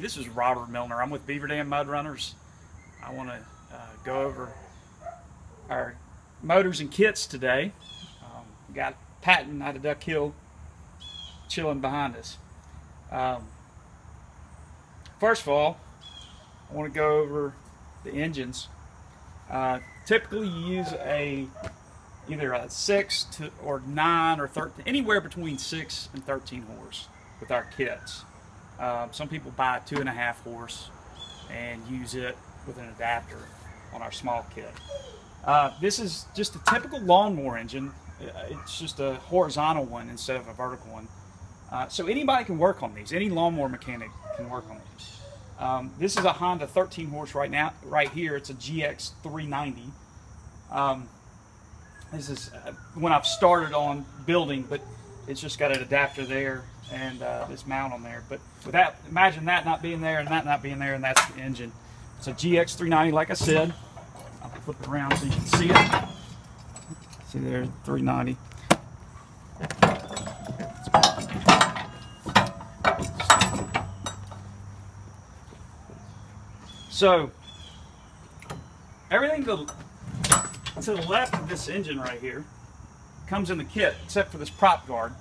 this is Robert Milner. I'm with Beaver Dam Mud Runners. I want to go over our motors and kits today. We got Patton out of Duck Hill chilling behind us. First of all, I want to go over the engines. Typically you use either a 6 or 9 or 13, anywhere between 6 and 13 horse with our kits. Some people buy a 2.5 horse and use it with an adapter on our small kit. This is just a typical lawnmower engine. It's just a horizontal one instead of a vertical one. So anybody can work on these. Any lawnmower mechanic can work on these. This is a Honda 13 horse right here. It's a GX 390. This is when I've started on building, but it's just got an adapter there and this mount on there. But without, imagine that not being there and that not being there, and that's the engine. It's a GX 390, like I said. I'll flip it around so you can see it. See there, 390. So everything to the left of this engine right here comes in the kit, except for this prop guard.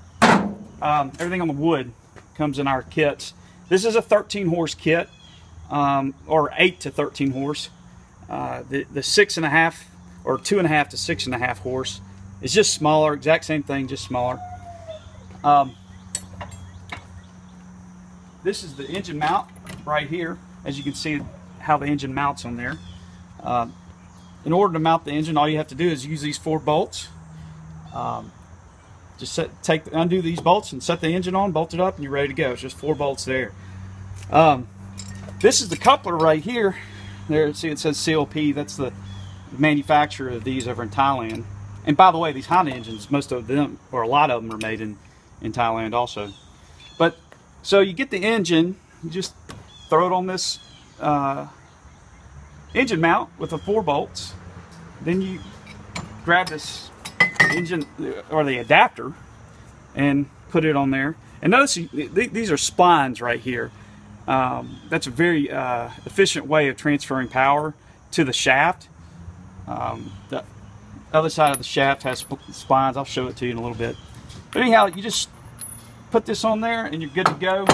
Everything on the wood comes in our kits. This is a 13 horse kit, or 8 to 13 horse. The 6.5 or 2.5 to 6.5 horse is just smaller, exact same thing, just smaller. This is the engine mount right here. As you can see how the engine mounts on there. In order to mount the engine, all you have to do is use these 4 bolts. Just undo these bolts and set the engine on, bolt it up, and you're ready to go. It's just 4 bolts there. This is the coupler right here. There, see it says COP. That's the manufacturer of these over in Thailand. And by the way, these Honda engines, most of them, or a lot of them, are made in Thailand also. But so you get the engine, you just throw it on this engine mount with the 4 bolts. Then you grab this engine or the adapter and put it on there. And notice these are splines right here. That's a very efficient way of transferring power to the shaft. The other side of the shaft has splines. I'll show it to you in a little bit. But anyhow, you just put this on there and you're good to go.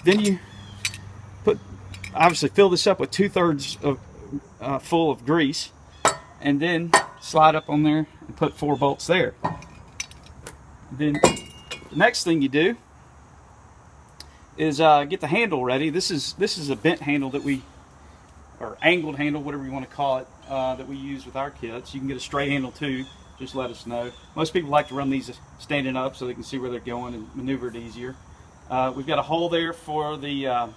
Then you obviously fill this up with 2/3 of full of grease, and then slide up on there and put 4 bolts there. Then the next thing you do is get the handle ready. This is a bent handle that or angled handle, whatever you want to call it, that we use with our kits. You can get a straight handle too. Just let us know. Most people like to run these standing up so they can see where they're going and maneuver it easier. We've got a hole there for the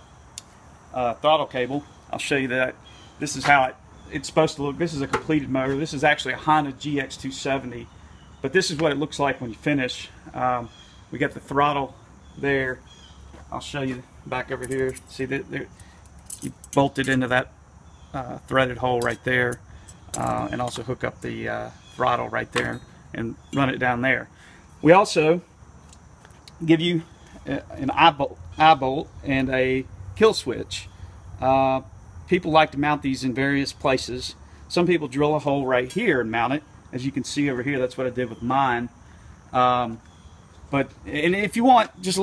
throttle cable. I'll show you that. This is how it's supposed to look. This is a completed motor. This is actually a Honda GX 270, but this is what it looks like when you finish. We got the throttle there. I'll show you back over here. See that you bolt it into that threaded hole right there, and also hook up the throttle right there and run it down there. We also give you an eye bolt and a kill switch. People like to mount these in various places. Some people drill a hole right here and mount it. As you can see over here, that's what I did with mine. And if you want, just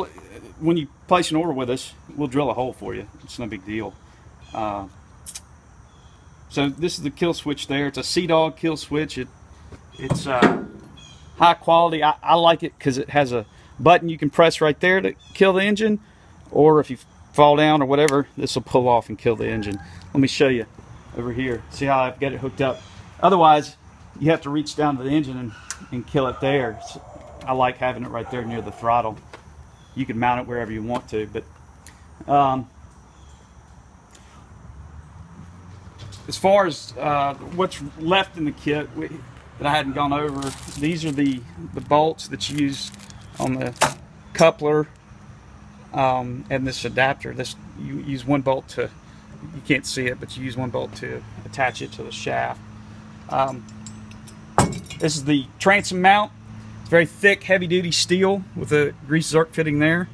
when you place an order with us, we'll drill a hole for you. It's no big deal. So this is the kill switch there. It's a Sea-Dog kill switch. It's high quality. I like it because it has a button you can press right there to kill the engine, or if you fall down or whatever, this will pull off and kill the engine. Let me show you over here. See how I've got it hooked up. Otherwise, you have to reach down to the engine and kill it there. So I like having it right there near the throttle. You can mount it wherever you want to, but as far as what's left in the kit that I hadn't gone over, these are the bolts that you use on the coupler and this adapter. You use 1 bolt to, you can't see it, but you use 1 bolt to attach it to the shaft. This is the transom mount. It's very thick, heavy-duty steel with a grease zerk fitting there.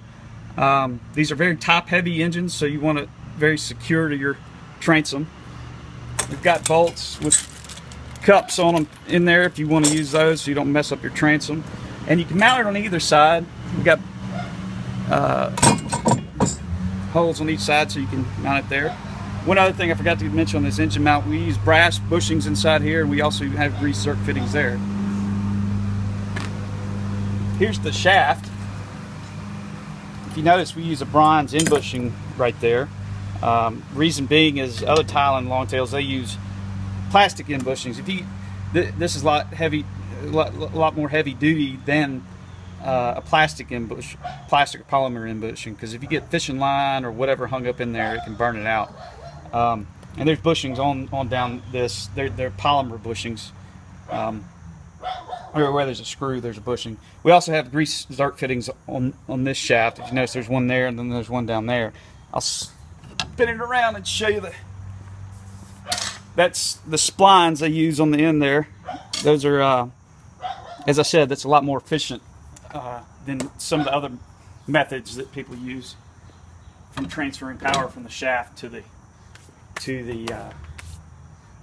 These are very top-heavy engines, so you want it very secure to your transom. We've got bolts with cups on them in there if you want to use those so you don't mess up your transom. And you can mount it on either side. We've got holes on each side so you can mount it there. One other thing I forgot to mention on this engine mount, we use brass bushings inside here, and we also have grease zerk fittings there. Here's the shaft. If you notice, we use a bronze end bushing right there. Reason being is other tile and longtails, they use plastic end bushings. This is a lot more heavy duty than a plastic or polymer end bushing, because if you get fishing line or whatever hung up in there, it can burn it out. And there's bushings on down this. They're polymer bushings. Where there's a screw, there's a bushing. We also have grease zerk fittings on this shaft. If you notice, there's one there and then there's one down there. I'll spin it around and show you that's the splines they use on the end there. Those are, as I said, that's a lot more efficient than some of the other methods that people use from transferring power from the shaft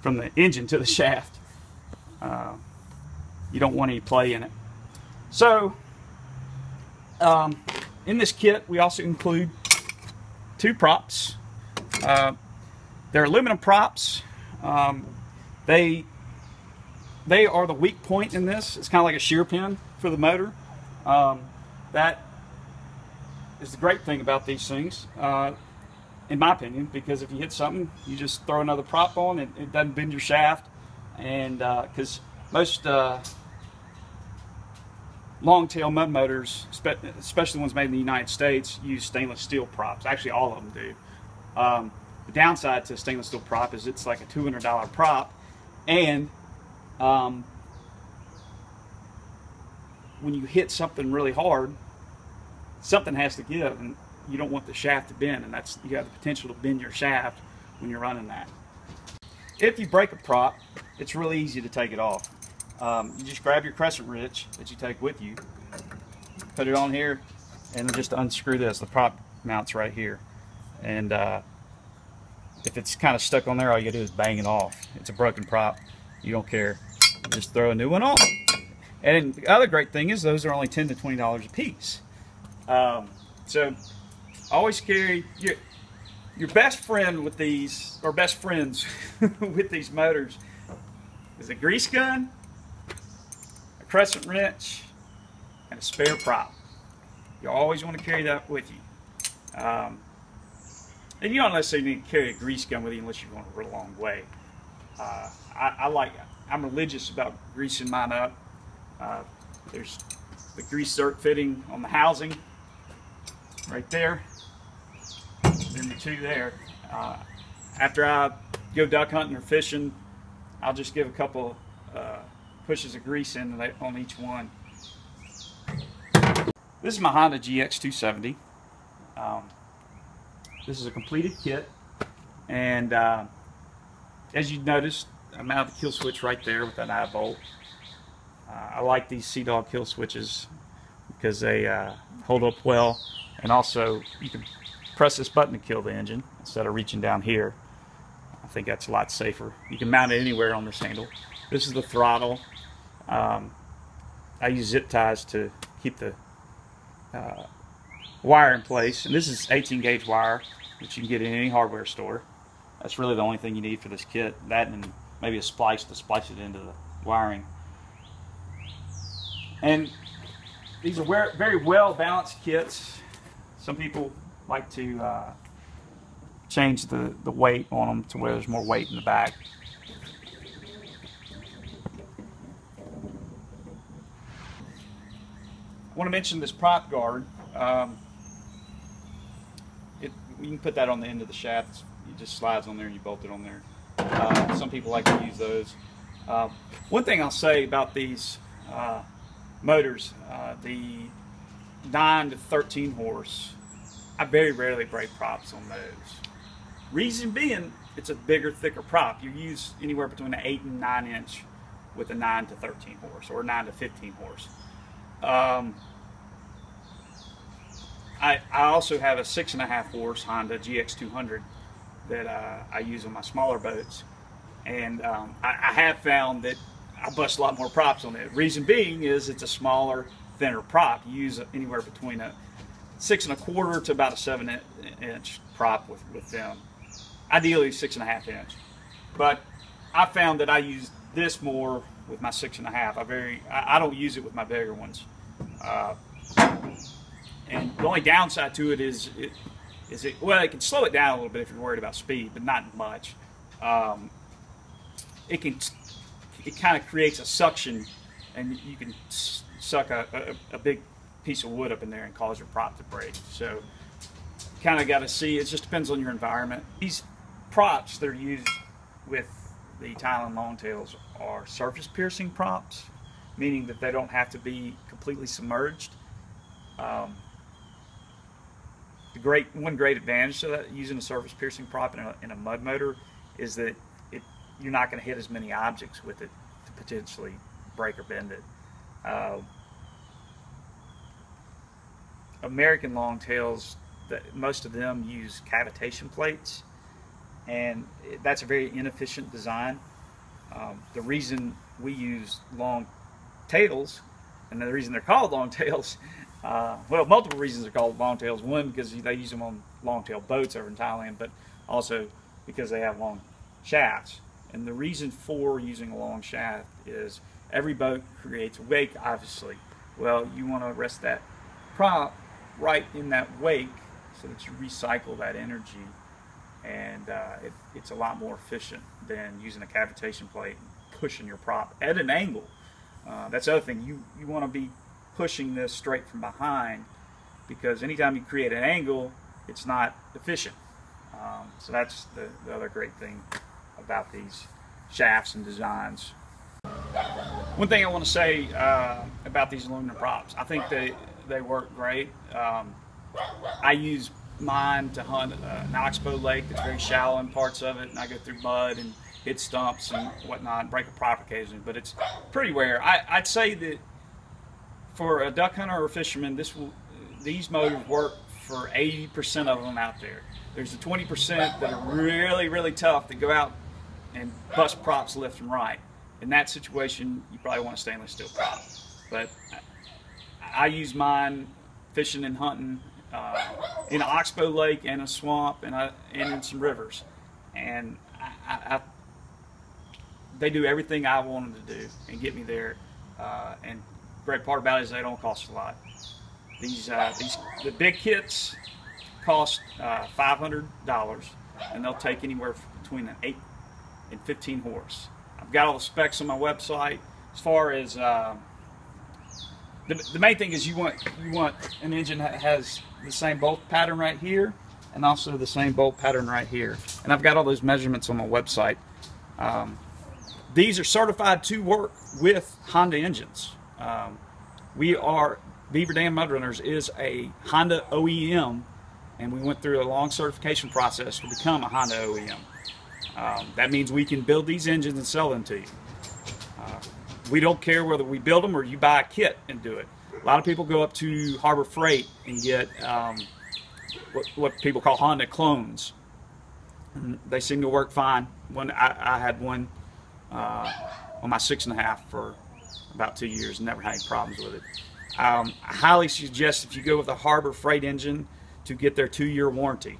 from the engine to the shaft. You don't want any play in it. So in this kit we also include 2 props. They're aluminum props. They are the weak point in this. It's kind of like a shear pin for the motor. That is the great thing about these things, in my opinion, because if you hit something, you just throw another prop on, and it doesn't bend your shaft. And because most long-tail mud motors, especially ones made in the United States, use stainless steel props. Actually, all of them do. The downside to a stainless steel prop is it's like a $200 prop, and when you hit something really hard, something has to give, and you don't want the shaft to bend, and you have the potential to bend your shaft when you're running that. If you break a prop, it's really easy to take it off. You just grab your crescent wrench that you take with you, put it on here, and just unscrew this. The prop mounts right here, and if it's kind of stuck on there, all you gotta do is bang it off. It's a broken prop. You don't care. You just throw a new one on. And the other great thing is those are only $10 to $20 a piece. So always carry your best friend with these, or best friends with these motors, is a grease gun, a crescent wrench, and a spare prop. You always want to carry that with you. And you don't necessarily need to carry a grease gun with you unless you're going a real long way. I'm religious about greasing mine up. There's the grease zerk fitting on the housing right there, then the 2 there. After I go duck hunting or fishing, I'll just give a couple pushes of grease in on each one. This is my Honda GX270. This is a completed kit, and as you noticed, I mounted the kill switch right there with that eye bolt. I like these Sea Dog kill switches because they hold up well, and also you can press this button to kill the engine instead of reaching down here. I think that's a lot safer. You can mount it anywhere on this handle. This is the throttle. I use zip ties to keep the wire in place, and this is 18 gauge wire that you can get in any hardware store. That's really the only thing you need for this kit. That and maybe a splice to splice it into the wiring. And these are very well balanced kits. Some people like to change the weight on them to where there's more weight in the back. I want to mention this prop guard. You can put that on the end of the shaft. It just slides on there and you bolt it on there. Some people like to use those. One thing I'll say about these motors, the 9 to 13 horse, I very rarely break props on those. Reason being, it's a bigger, thicker prop. You use anywhere between an 8 and 9 inch with a 9 to 13 horse or 9 to 15 horse. I also have a 6.5 horse Honda GX200 that I use on my smaller boats, and I have found that I bust a lot more props on it. Reason being is it's a smaller, thinner prop. You use anywhere between a 6.25 to about a 7-inch prop with them. Ideally 6.5 inch. But I found that I use this more with my 6.5. I don't use it with my bigger ones. And the only downside to it is well, it can slow it down a little bit if you're worried about speed, but not much. It kind of creates a suction, and you can suck a big piece of wood up in there and cause your prop to break. So kind of got to see. It just depends on your environment. These props that are used with the Thailand longtails are surface piercing props, meaning that they don't have to be completely submerged. One great advantage to that, using a surface piercing prop in a mud motor, is that you're not going to hit as many objects with it to potentially break or bend it. American longtails, most of them use cavitation plates, and that's a very inefficient design. The reason we use long tails, and the reason they're called long tails, well, multiple reasons they're called long tails. One, because they use them on long-tail boats over in Thailand, but also because they have long shafts. And the reason for using a long shaft is every boat creates a wake, obviously. Well, you want to rest that prop right in that wake so that you recycle that energy, and it's a lot more efficient than using a cavitation plate and pushing your prop at an angle. That's the other thing. You want to be pushing this straight from behind, because anytime you create an angle, it's not efficient. So that's the other great thing about these shafts and designs. One thing I want to say about these aluminum props, I think they work great. I use mine to hunt an oxbow lake that's very shallow in parts of it, and I go through mud and hit stumps and whatnot, break a prop occasionally, but it's pretty rare. I'd say that for a duck hunter or a fisherman, these motors work for 80% of them out there. There's the 20% that are really, really tough that go out and bust props left and right. In that situation, you probably want a stainless steel prop. But I use mine fishing and hunting in an oxbow lake and a swamp and in some rivers. And they do everything I want them to do and get me there. And the great part about it is they don't cost a lot. The big kits cost $500, and they'll take anywhere between an 8 and 15 horse. I've got all the specs on my website. As far as the main thing is you want an engine that has the same bolt pattern right here, and also the same bolt pattern right here. And I've got all those measurements on my website. These are certified to work with Honda engines. Beaver Dam Mud Runners is a Honda OEM, and we went through a long certification process to become a Honda OEM. That means we can build these engines and sell them to you. We don't care whether we build them or you buy a kit and do it. A lot of people go up to Harbor Freight and get what people call Honda clones. They seem to work fine. I had one on my 6.5 for about 2 years and never had any problems with it. I highly suggest, if you go with a Harbor Freight engine, to get their 2-year warranty.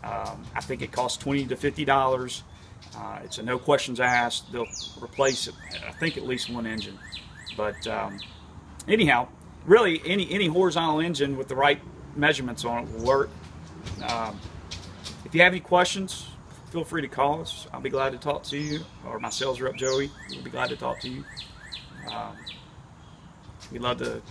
I think it costs $20 to $50. It's a no questions asked. They'll replace, I think, at least one engine. But anyhow, really any horizontal engine with the right measurements on it will work. If you have any questions, feel free to call us. I'll be glad to talk to you, or my sales rep Joey will be glad to talk to you. We'd love to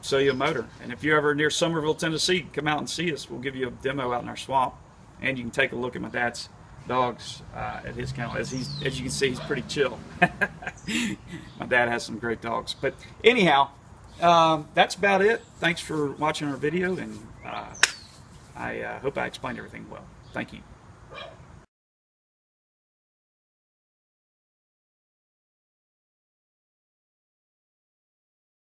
sell you a motor. And if you're ever near Somerville, Tennessee, come out and see us. We'll give you a demo out in our swamp, and you can take a look at my dad's dogs at his kennel. As you can see, he's pretty chill. My dad has some great dogs. But anyhow, that's about it. Thanks for watching our video, and I hope I explained everything well. Thank you.